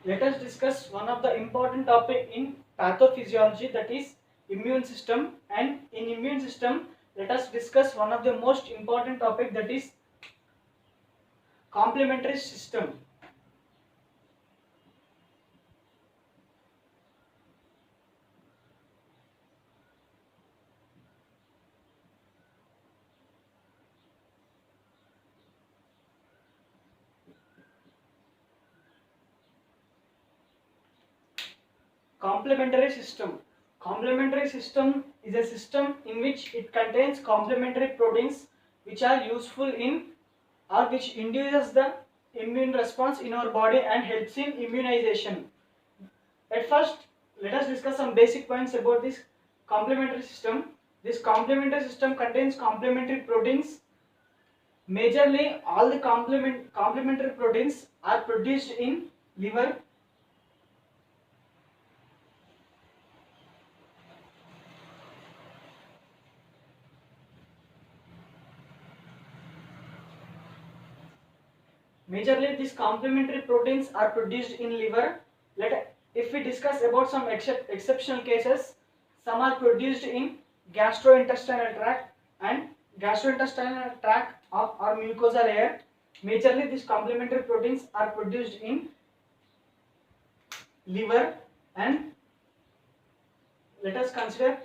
let us discuss one of the important topic in pathophysiology, that is immune system. And in immune system, let us discuss one of the most important topic, that is complementary system. Complementary system. Complementary system is a system in which it contains complementary proteins which are useful in or which induces the immune response in our body and helps in immunization. At first, let us discuss some basic points about this complementary system. This complementary system contains complementary proteins. Majorly, all the complementary proteins are produced in liver. Majorly, these complementary proteins are produced in liver. If we discuss about some exceptional cases, some are produced in gastrointestinal tract and gastrointestinal tract of our mucosa layer. Majorly, these complementary proteins are produced in liver. And let us consider,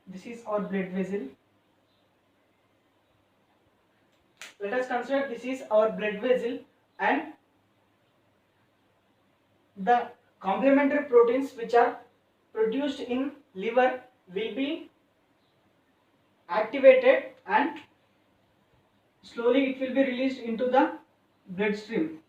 this is our blood vessel. Let us consider this is our blood vessel, and the complementary proteins which are produced in liver will be activated and slowly it will be released into the bloodstream.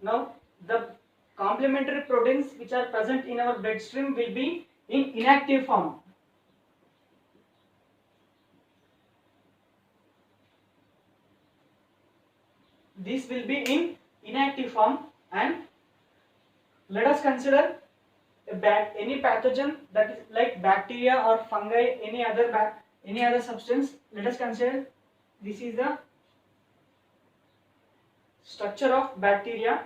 Now, the complementary proteins which are present in our bloodstream will be in inactive form. This will be in inactive form, and let us consider any pathogen, that is like bacteria or fungi, any other substance. Let us consider this is the structure of bacteria,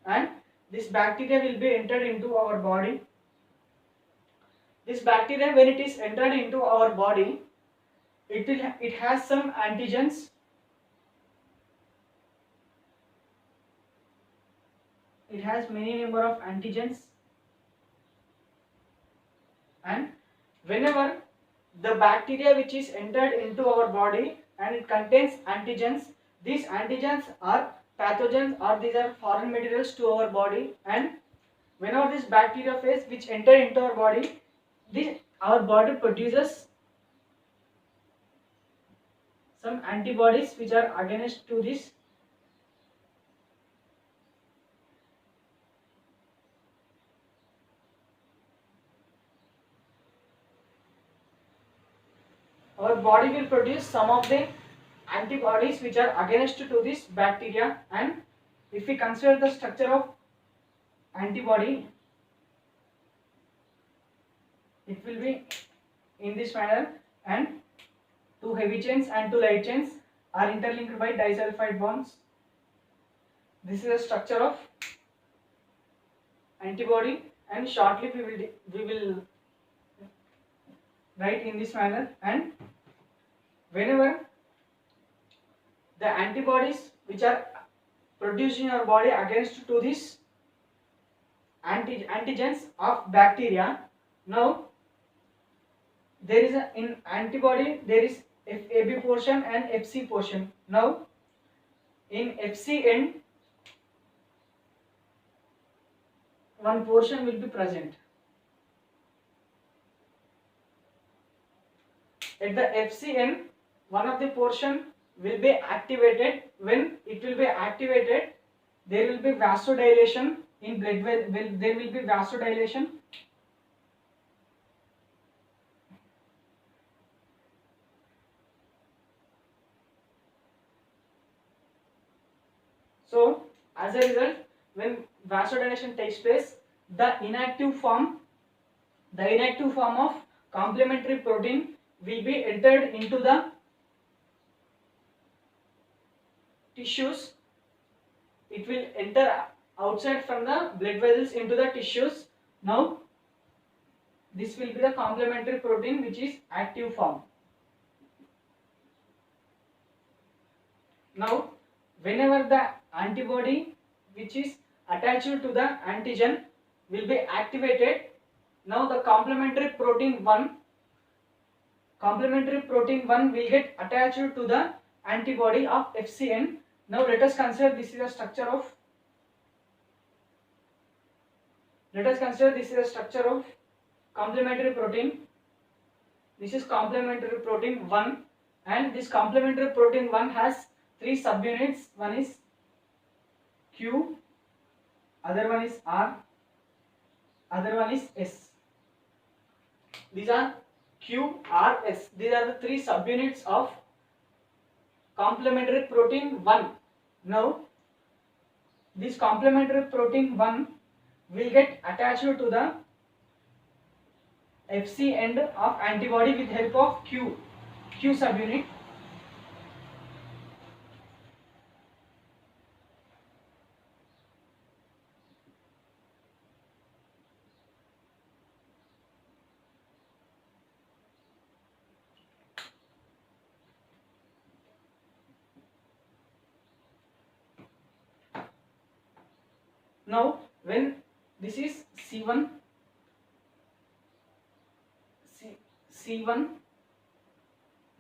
and this bacteria will be entered into our body. This bacteria, when it is entered into our body, it has some antigens. It has many number of antigens, and whenever the bacteria which is entered into our body and it contains antigens, these antigens are pathogens, or these are foreign materials to our body. And whenever this bacteria phase which enter into our body, our body produces some antibodies which are against to this. Our body will produce some of the antibodies which are against to this bacteria. And if we consider the structure of antibody, it will be in this manner, and two heavy chains and two light chains are interlinked by disulfide bonds. This is the structure of antibody, and shortly we will write in this manner. And whenever the antibodies which are produced in our body against to this antigens of bacteria, now there is in antibody there is FAB portion and FC portion. Now in FC end, one portion will be present. At the FC end, one of the portion will be activated. When it will be activated, there will be vasodilation in blood. There will be vasodilation. As a result, when vasodilation takes place, the inactive form of complementary protein will be entered into the tissues. It will enter outside from the blood vessels into the tissues. Now this will be the complementary protein which is active form. Now whenever the antibody which is attached to the antigen will be activated, now the complementary protein 1 will get attached to the antibody of FCN. Now let us consider this is a structure of complementary protein. This is complementary protein 1, and this complementary protein 1 has 3 subunits. One is Q, other one is R, other one is S. These are Q, R, S. These are the 3 subunits of complementary protein 1. Now this complementary protein 1 will get attached to the Fc end of antibody with help of Q subunit. Now when this is C1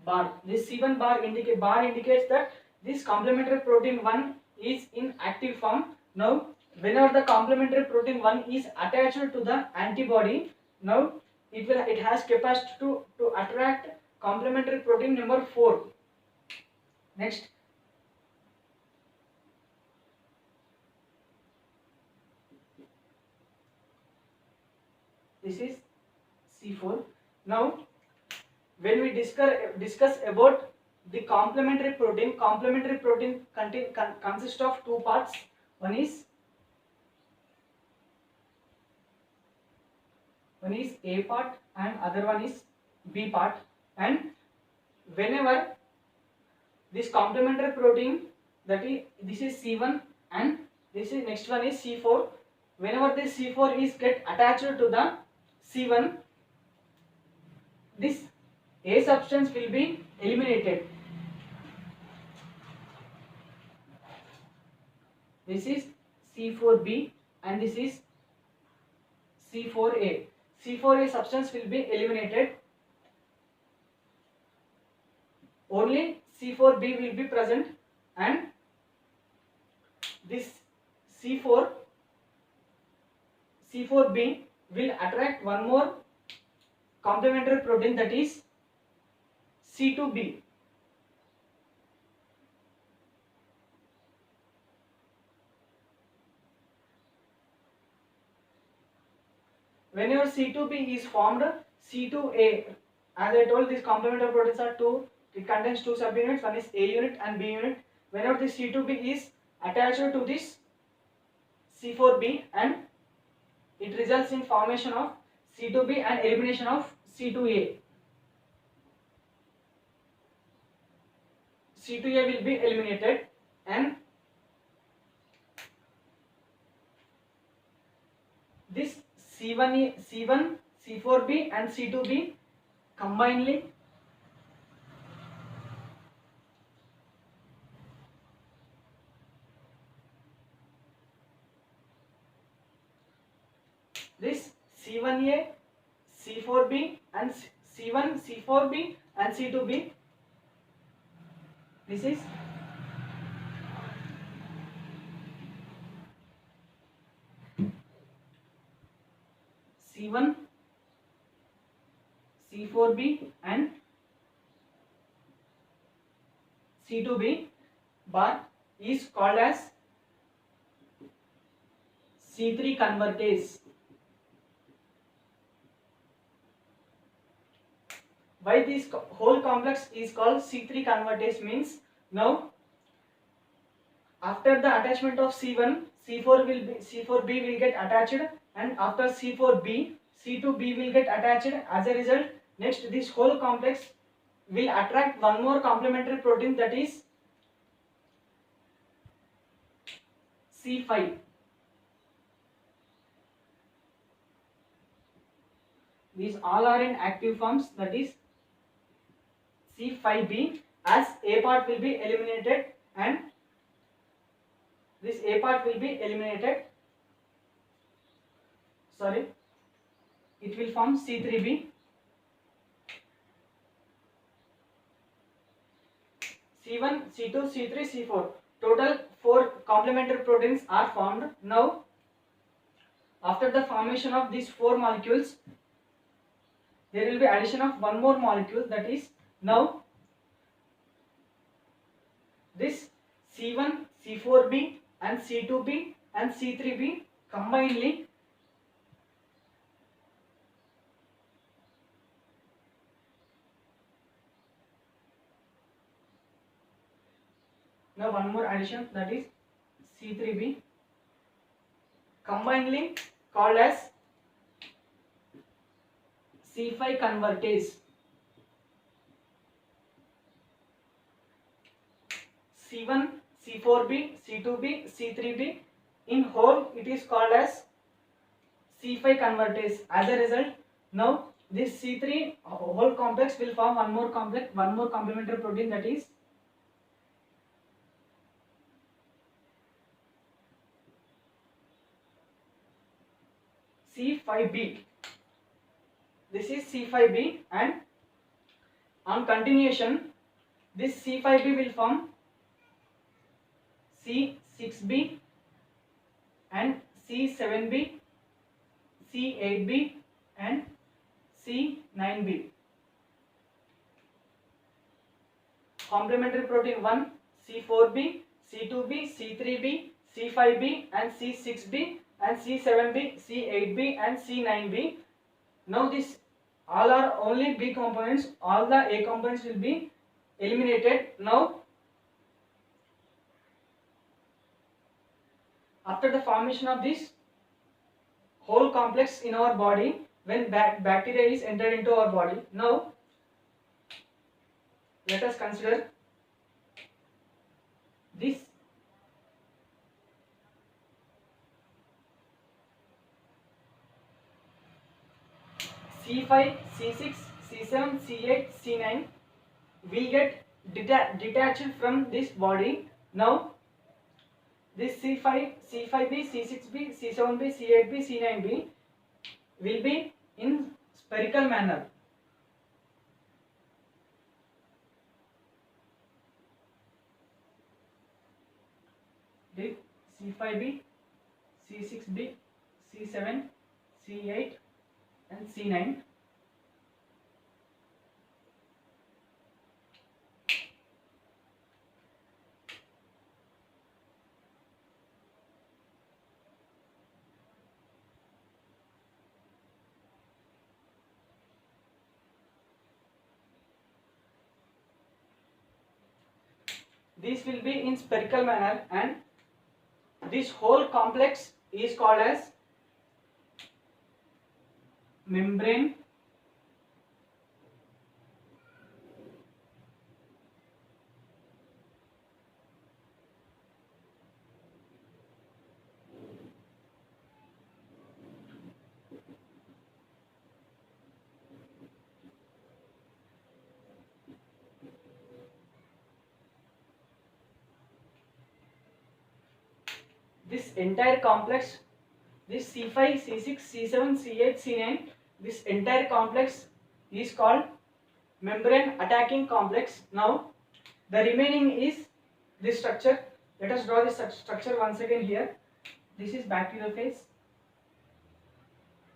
bar, this C1 bar indicates that this complementary protein 1 is in active form. Now whenever the complementary protein 1 is attached to the antibody, now it has capacity to attract complementary protein number 4. Next, this is C4. Now when we discuss about the complementary protein consists of 2 parts. One is A part and other one is B part. And whenever this complementary protein, that is this is C1 and this is next one is C4, whenever this C4 is get attached to the C1, this A substance will be eliminated. This is C4B and this is C4A. C4A substance will be eliminated. Only C4B will be present, and this C4B will attract one more complementary protein, that is C2B. Whenever C2B is formed, C2A, as I told, these complementary proteins are 2. It contains 2 subunits, one is A unit and B unit. Whenever this C2B is attached to this C4B, and it results in formation of C2B and elimination of C2A. C2A will be eliminated, and this C1, C4B and C2B combinedly this C1A, C4B and C1, C4B and C2B, this is C1, C4B and C2B bar is called as C3 convertase. Why this whole complex is called C3 convertase means, now After the attachment of C1, C4B will get attached, and after C4B, C2B will get attached. As a result, next this whole complex will attract one more complementary protein, that is C5. These all are in active forms, that is C5B, as A part will be eliminated, and this A part will be eliminated. Sorry, it will form C3B. C1, C2, C3, C4. Total 4 complementary proteins are formed. Now, after the formation of these 4 molecules, there will be addition of one more molecule, that is now this C1, C4B and C2B and C3B combinedly now one more addition, that is C3B combinedly called as C5 convertase. C1, C4B, C2B, C3B, in whole it is called as C5 convertase. As a result, now this C3 whole complex will form one more complementary protein, that is C5B. This is C5B, and on continuation this C5B will form C6B and C7B, C8B and C9B. Complementary protein 1, C4B, C2B, C3B, C5B and C6B and C7B, C8B and C9B. Now this all are only B components, all the A components will be eliminated. Now after the formation of this whole complex in our body, when bacteria is entered into our body, now let us consider this C5, C6, C7, C8, C9 will get detached from this body. Now this C5, C5B, C6B, C7B, C8B, C9B will be in spherical manner. This C5B, C6B, C7, C8 and C9. This will be in spherical manner, and this whole complex is called as membrane this entire complex, this C5, C6, C7, C8, C9, this entire complex is called membrane attaching complex. Now the remaining is this structure. Let us draw this structure once again here. This is bacteriophage,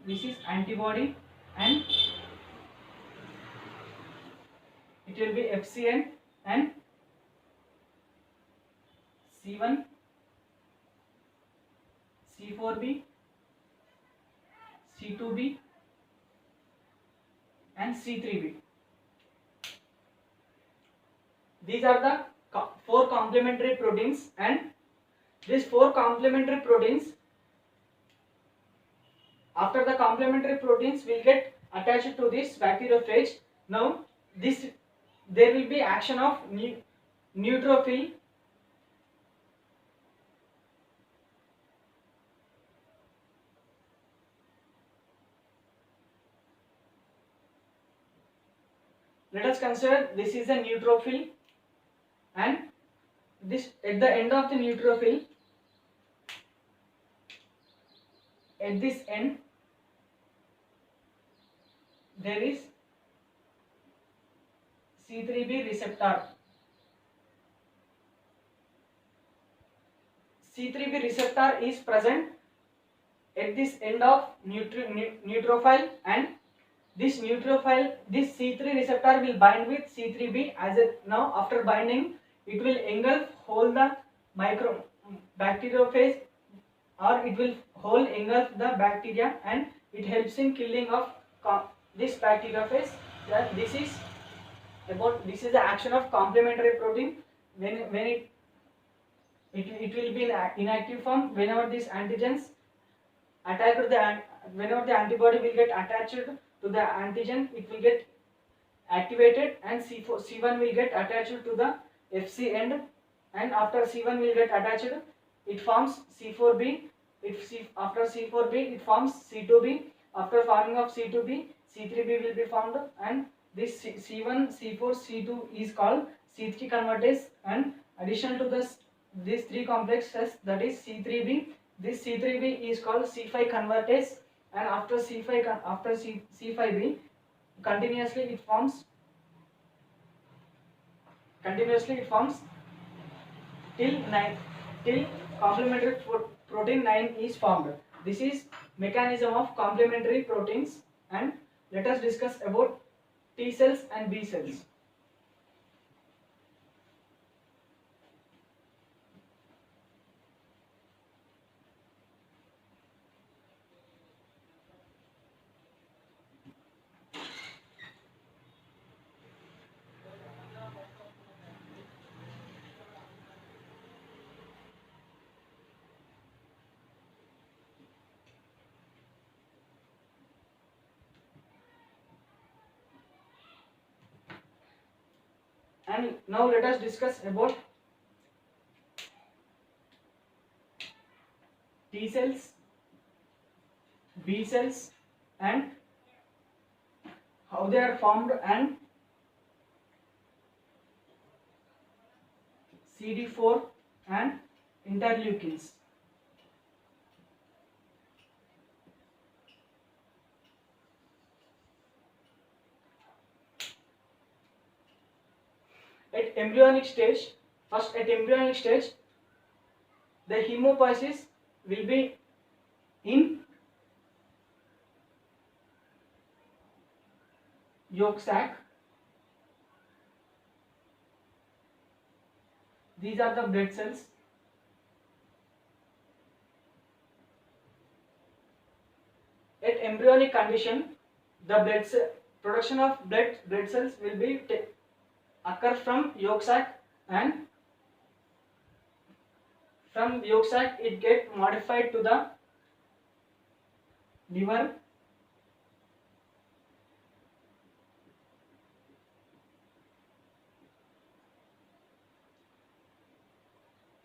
this is antibody, and it will be FCN and C1, C4B, C2B and C3B. These are the 4 complementary proteins, and These four complementary proteins, after the complementary proteins will get attached to this bacteriophage. Now this, there will be action of neutrophil. Let us consider this is a neutrophil, and this at the end of the neutrophil, at this end there is C3b receptor. C3b receptor is present at this end of neutrophil, and this neutrophil, this C3 receptor will bind with C3b. As a, now after binding, it will engulf whole the micro bacteriophage, or it will whole engulf the bacteria, and it helps in killing of this bacteriophage. That this is about, this is the action of complementary protein. When it will be in inactive form whenever these antigens attack the, whenever the antibody will get attached to the antigen, it will get activated, and C1 will get attached to the Fc end, and after C1 will get attached, it forms C4b. After C4b it forms C2b. After forming of C2b, C3b will be formed, and this C1, C4, C2 is called C3 convertase, and addition to this these three complexes, that is C3b, this C3b is called C5 convertase, and after C5b continuously it forms till 9, till complementary protein 9 is formed. This is mechanism of complementary proteins. And let us discuss about T cells and B cells. And now let us discuss about T cells, B cells, and how they are formed, and CD4 and interleukins. At embryonic stage, first at embryonic stage, the hemophysis will be in yolk sac. These are the blood cells. At embryonic condition, the production of blood cells will be occur from yolk sac, and from yolk sac it get modified to the liver,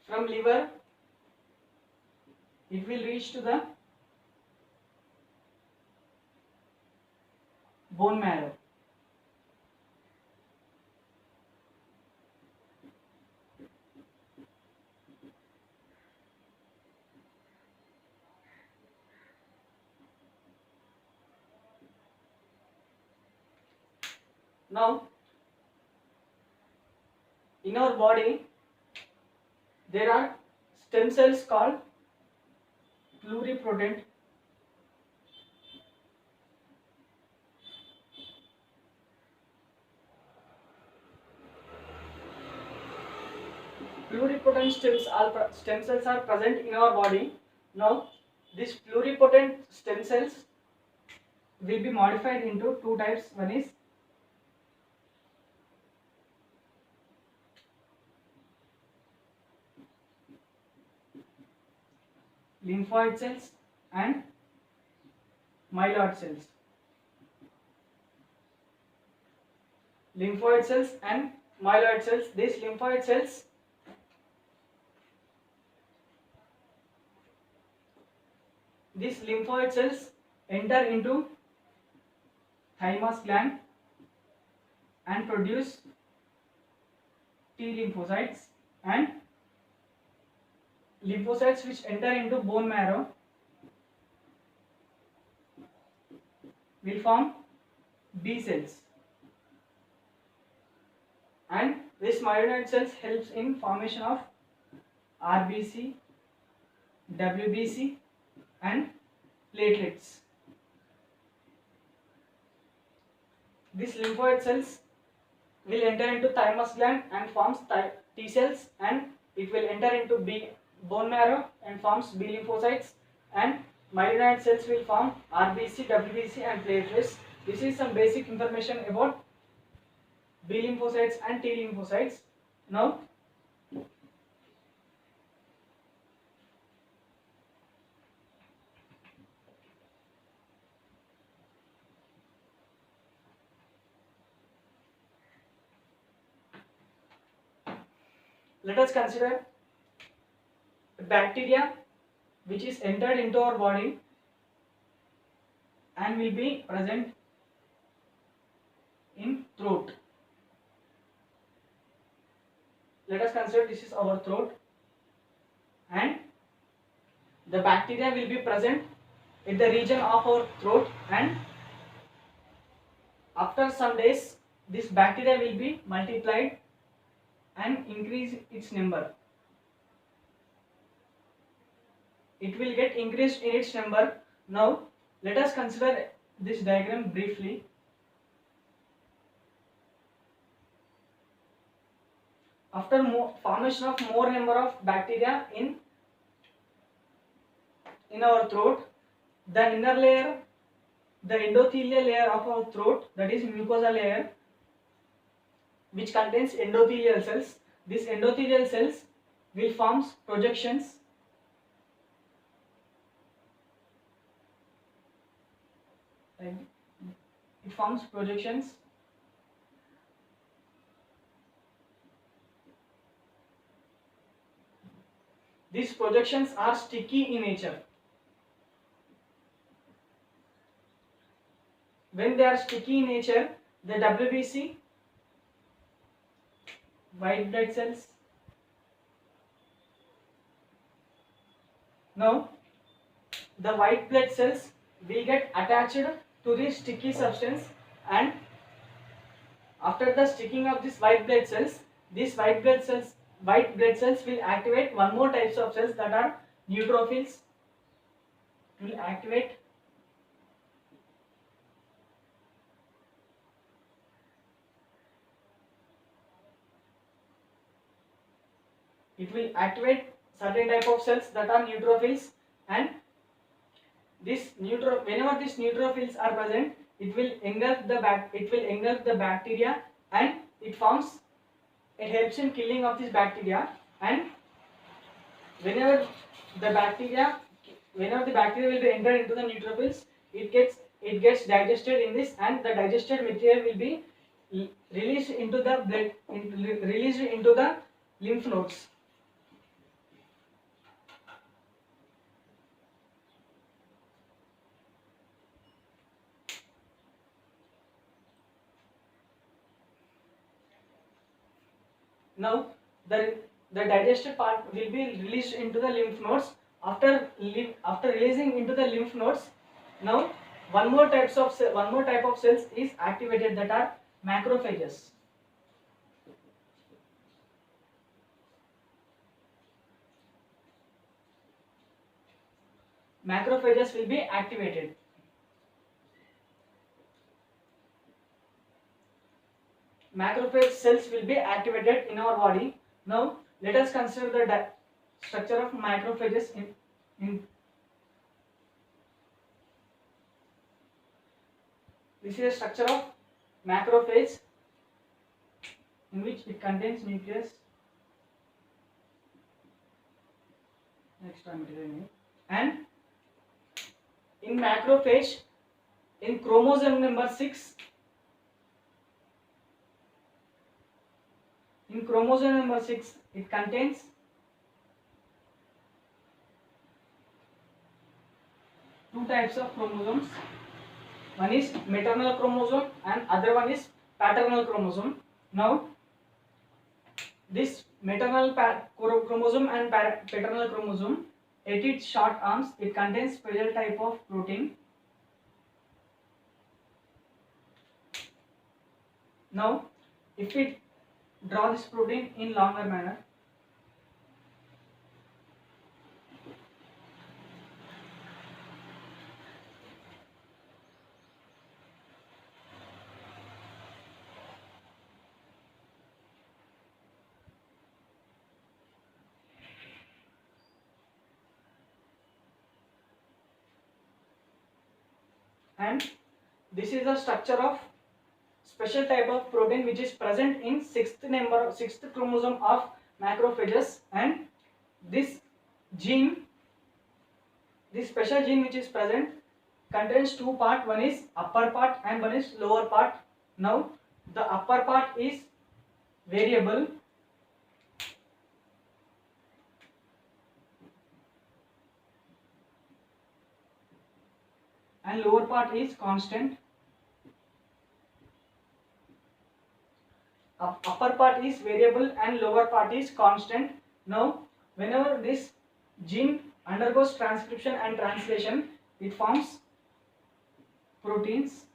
from liver it will reach to the bone marrow. Now in our body there are stem cells called pluripotent. Pluripotent stem cells are present in our body. Now these pluripotent stem cells will be modified into two types. One is lymphoid cells and myeloid cells. Lymphoid cells and myeloid cells. These lymphoid cells enter into thymus gland and produce T lymphocytes, and lymphocytes which enter into bone marrow will form B cells, and this myeloid cells helps in formation of RBC, WBC and platelets. These lymphoid cells will enter into thymus gland and forms T cells, and it will enter into bone marrow and forms B lymphocytes, and myeloid cells will form RBC, WBC and platelets. This is some basic information about B lymphocytes and T lymphocytes. Now let us consider bacteria which is entered into our body and will be present in throat. Let us consider this is our throat, and the bacteria will be present in the region of our throat, and after some days this bacteria will be multiplied and increase its number. It will get increased in its number. Now let us consider this diagram briefly. After formation of more number of bacteria in our throat, the inner layer, the endothelial layer of our throat, that is mucosa layer, which contains endothelial cells. These endothelial cells will form projections it forms projections These projections are sticky in nature. When they are sticky in nature, the WBC, white blood cells, now the white blood cells will get attached to this sticky substance, and after the sticking of this white blood cells, these white blood cells will activate one more types of cells, that are neutrophils. Will activate certain type of cells, that are neutrophils, and whenever these neutrophils are present, it will engulf the bacteria, and it helps in killing of this bacteria. And whenever the bacteria will be entered into the neutrophils, it gets digested in this, and the digested material will be released into the blood, released into the lymph nodes. Now the digested part will be released into the lymph nodes. After releasing into the lymph nodes, now one more type of cells is activated, that are macrophages. Macrophages will be activated. Macrophage cells will be activated in our body. Now let us consider the structure of macrophages in this is a structure of macrophage, in which it contains nucleus, extra material. And in macrophage, in chromosome number 6, it contains two types of chromosomes. One is maternal chromosome and other one is paternal chromosome. Now this maternal chromosome and paternal chromosome, at its short arms, it contains special type of protein. Now if we draw this protein in longer manner, and this is the structure of special type of protein which is present in sixth chromosome of macrophages. And this gene, this special gene which is present, contains two part. One is upper part and one is lower part. Now the upper part is variable and lower part is constant. Upper part is variable and lower part is constant. Now whenever this gene undergoes transcription and translation, it forms proteins.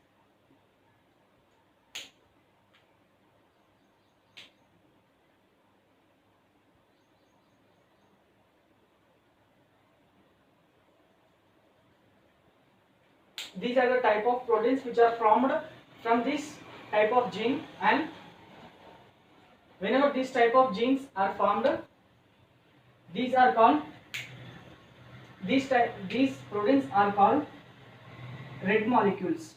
These are the type of proteins which are formed from this type of gene, and whenever this type of genes are formed, these are called, these proteins are called red molecules.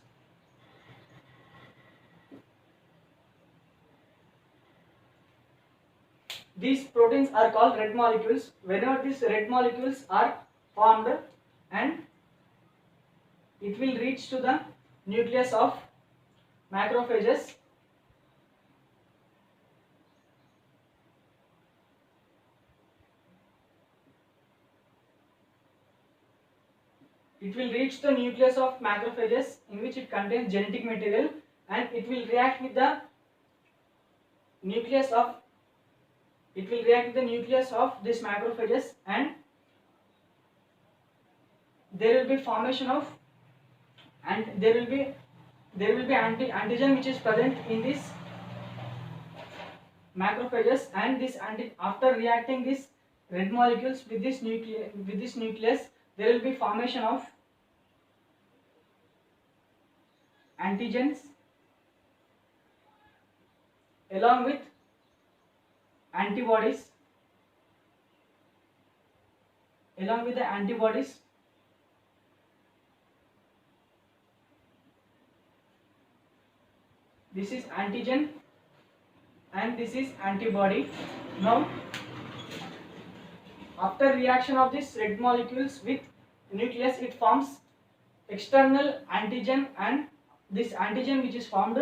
These proteins are called red molecules. Whenever these red molecules are formed, and it will reach to the nucleus of macrophages. It will reach the nucleus of macrophages, in which it contains genetic material, and it will react with the nucleus of this macrophages, and there will be formation of, and there will be antigen which is present in this macrophages, and this after reacting these red molecules with this nucleus, there will be formation of antigens along with antibodies. This is antigen and this is antibody. Now after reaction of these red molecules with nucleus, it forms external antigen, and this antigen which is formed,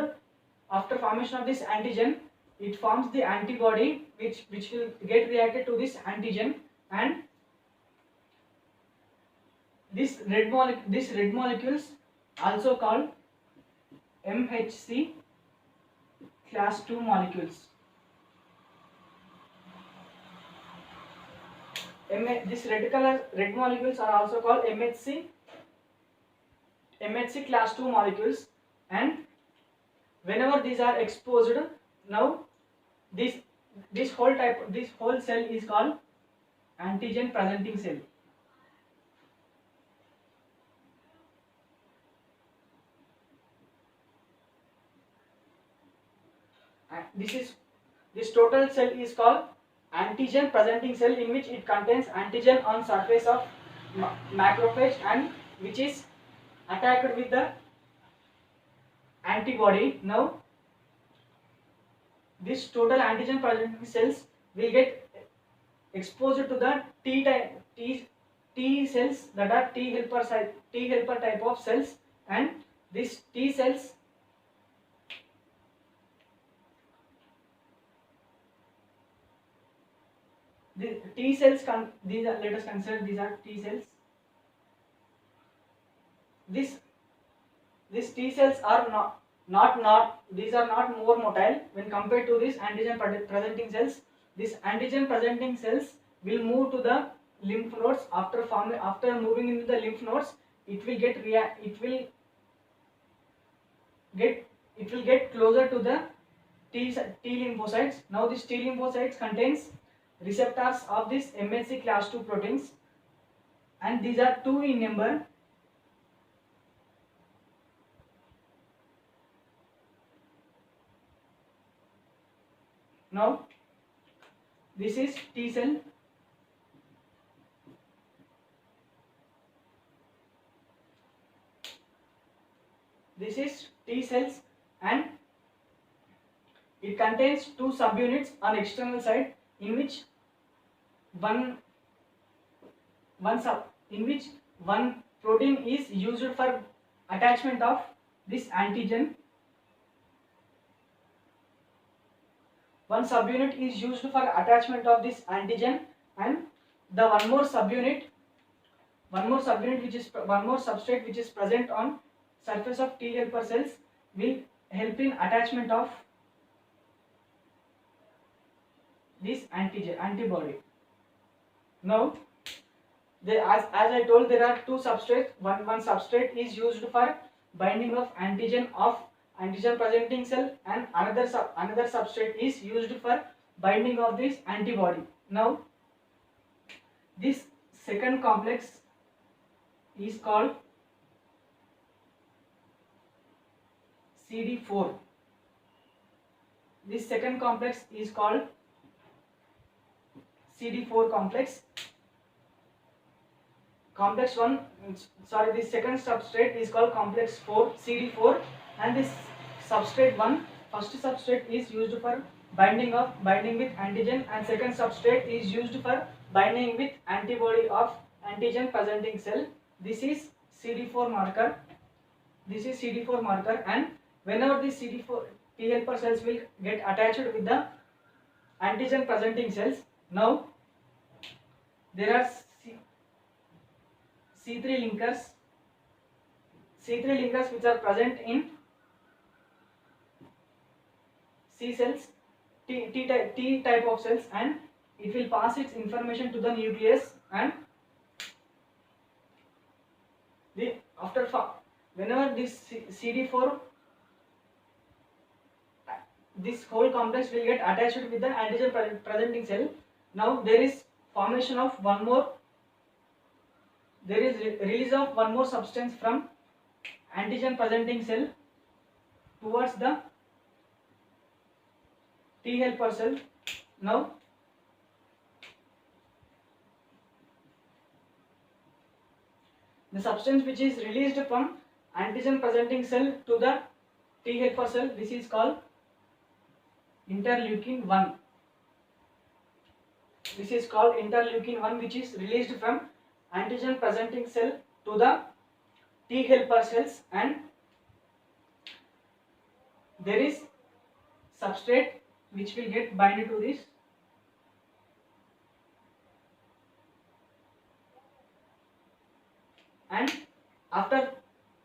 after formation of this antigen, it forms the antibody which will get reacted to this antigen, and these red molecules also called MHC class 2 molecules. These red molecules are also called MHC class 2 molecules, and whenever these are exposed, now this whole cell is called antigen presenting cell. This total cell is called antigen presenting cell, in which it contains antigen on surface of macrophage, and which is attacked with the antibody. Now this total antigen presenting cells will get exposed to the T T cells that are T helper type of cells, and this T cells, the T cells these are, let us consider these are T cells. These T cells are not these are not more motile when compared to these antigen presenting cells. These antigen presenting cells will move to the lymph nodes. After moving into the lymph nodes, it will get closer to the T lymphocytes. Now this T lymphocytes contains receptors of this MHC class 2 proteins, and these are 2 in number. Now this is T cell. This is T cells, and it contains 2 subunits on external side, in which one protein is used for attachment of this antigen. One subunit is used for attachment of this antigen, and the one more substrate which is present on surface of T helper cells will help in attachment of this antibody. Now, as I told, there are 2 substrates. One substrate is used for binding of antigen presenting cell, and another substrate is used for binding of this antibody. Now, this second complex is called CD4. This second complex is called CD4 complex. Complex 1, sorry, this second substrate is called complex 4, CD4, and this substrate 1, first substrate is used for binding with antigen, and second substrate is used for binding with antibody of antigen presenting cell. This is CD4 marker. This is CD4 marker, and whenever this CD4 T helper cells will get attached with the antigen presenting cells, now there are C3 linkers which are present in C cells, T type of cells, and it will pass its information to the nucleus, and whenever this CD4, this whole complex will get attached with the antigen presenting cell. Now there is formation of one more, there is release of one more substance from antigen presenting cell towards the T helper cell. Now the substance which is released from antigen presenting cell to the T helper cell, this is called interleukin 1. This is called interleukin 1, which is released from antigen presenting cell to the T helper cells, and there is substrate which will get bind to this, and after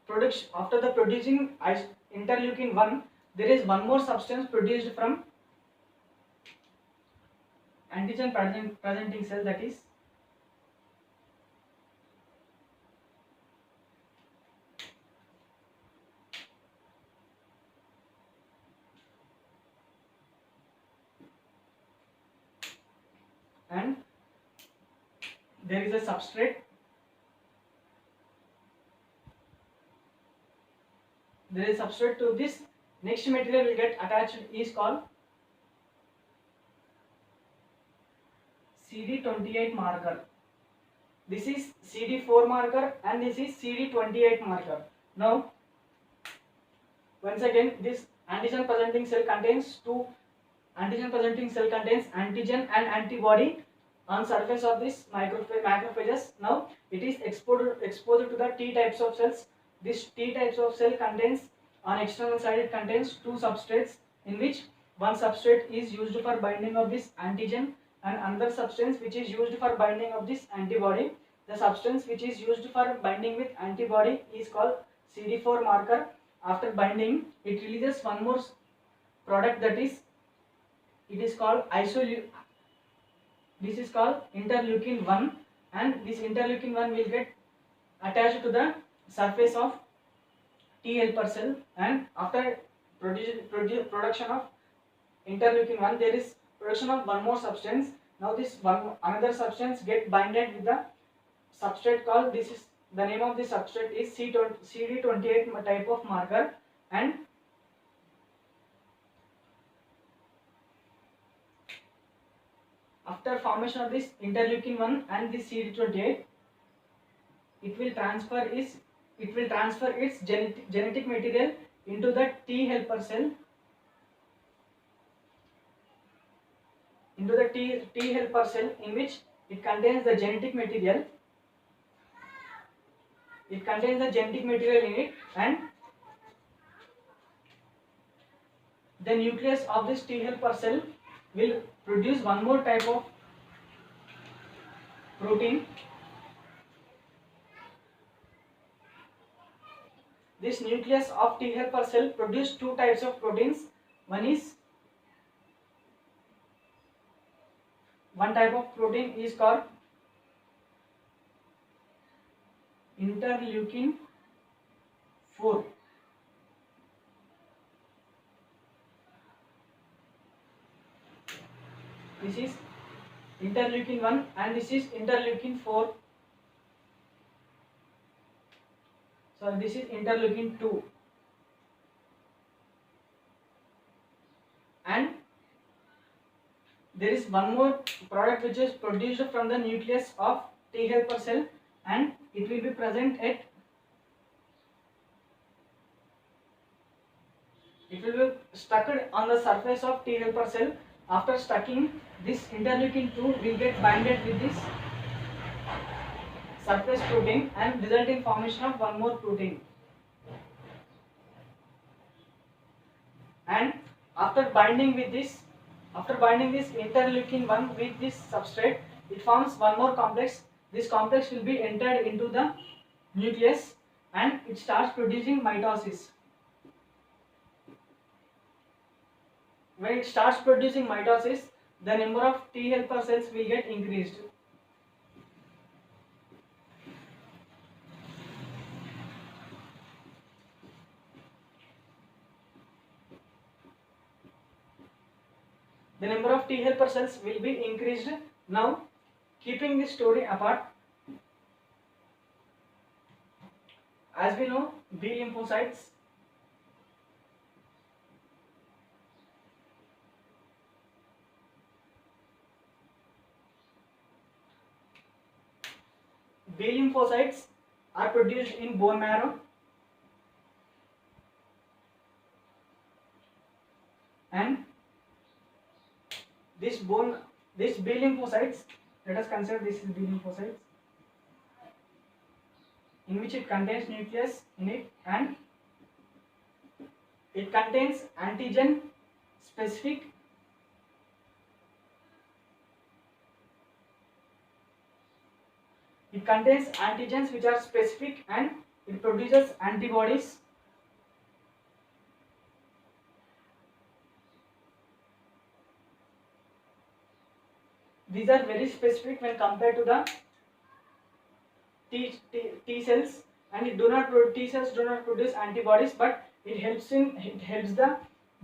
the producing interleukin 1, there is one more substance produced from antigen presenting cell, that is and there is a substrate. There is substrate to this. Next material will get attached is called CD28 marker. This is CD4 marker, and this is CD28 marker. Now, once again, this antigen presenting cell contains antigen and antibody on surface of this macrophages. Now, it is exposed to the T types of cells. This T types of cell contains, on external side it contains two substrates, in which one substrate is used for binding of this antigen and another substance which is used for binding of this antibody. The substance which is used for binding with antibody is called CD4 marker. After binding, it releases one more product, that is, it is called this is called interleukin 1, and this interleukin 1 will get attached to the surface of T helper cell, and after production of interleukin 1, there is production of one more substance. Now this one another substance get binded with the substrate called, this is the name of the substrate is CD28 type of marker, and after formation of this interleukin 1 and this CD28, it will transfer its genetic material into the T helper cell, in which it contains the genetic material. It contains the genetic material in it, and the nucleus of this T helper cell will produce one more type of protein. This nucleus of T helper cell produce two types of proteins. One type of protein is called interleukin 4. This is interleukin 1 and this is interleukin 4. So this is interleukin 2. And there is one more product which is produced from the nucleus of T helper cell, and it will be present at it will be stuck on the surface of T helper cell. After stucking, this interleukin 2 will get binded with this surface protein and result in formation of one more protein. And after binding this interleukin 1 with this substrate, it forms one more complex. This complex will be entered into the nucleus and it starts producing mitosis. When it starts producing mitosis, the number of T helper cells will get increased. The number of T helper cells will be increased. Now, keeping this story apart, as we know, B lymphocytes are produced in bone marrow, and this B lymphocytes, let us consider this is B lymphocytes, in which it contains nucleus in it, and it contains antigen specific antigens which are specific, and it produces antibodies. These are very specific when compared to the T cells, and T cells do not produce antibodies, but it helps the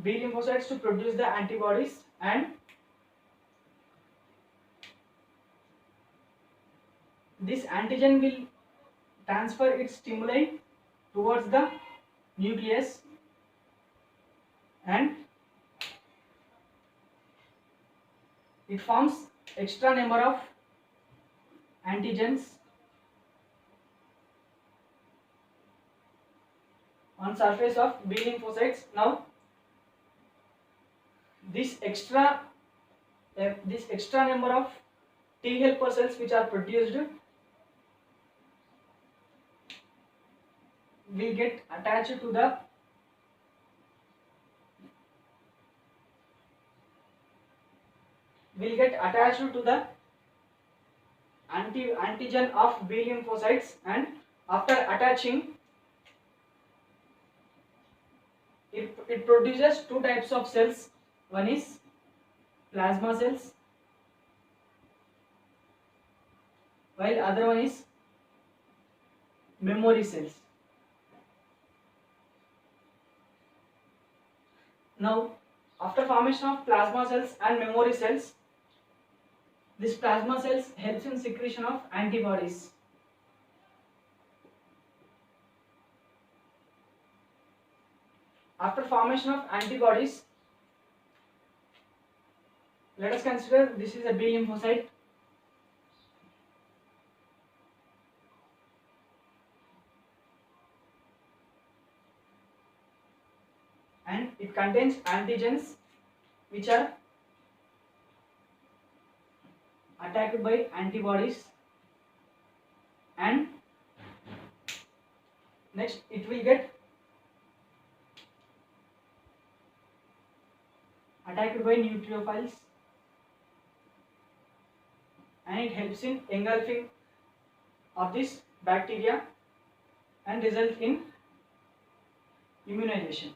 B lymphocytes to produce the antibodies, and this antigen will transfer its stimuli towards the nucleus, and it forms extra number of antigens on surface of B lymphocytes. Now, this extra number of T helper cells which are produced will get attached to the antigen of B lymphocytes, and after attaching it produces two types of cells. One is plasma cells, while other one is memory cells. Now, after formation of plasma cells and memory cells, this plasma cells helps in secretion of antibodies. After formation of antibodies, let us consider this is a B lymphocyte. And it contains antigens which are attacked by antibodies, and next it will get attacked by nucleophiles, and it helps in engulfing of this bacteria and result in immunization.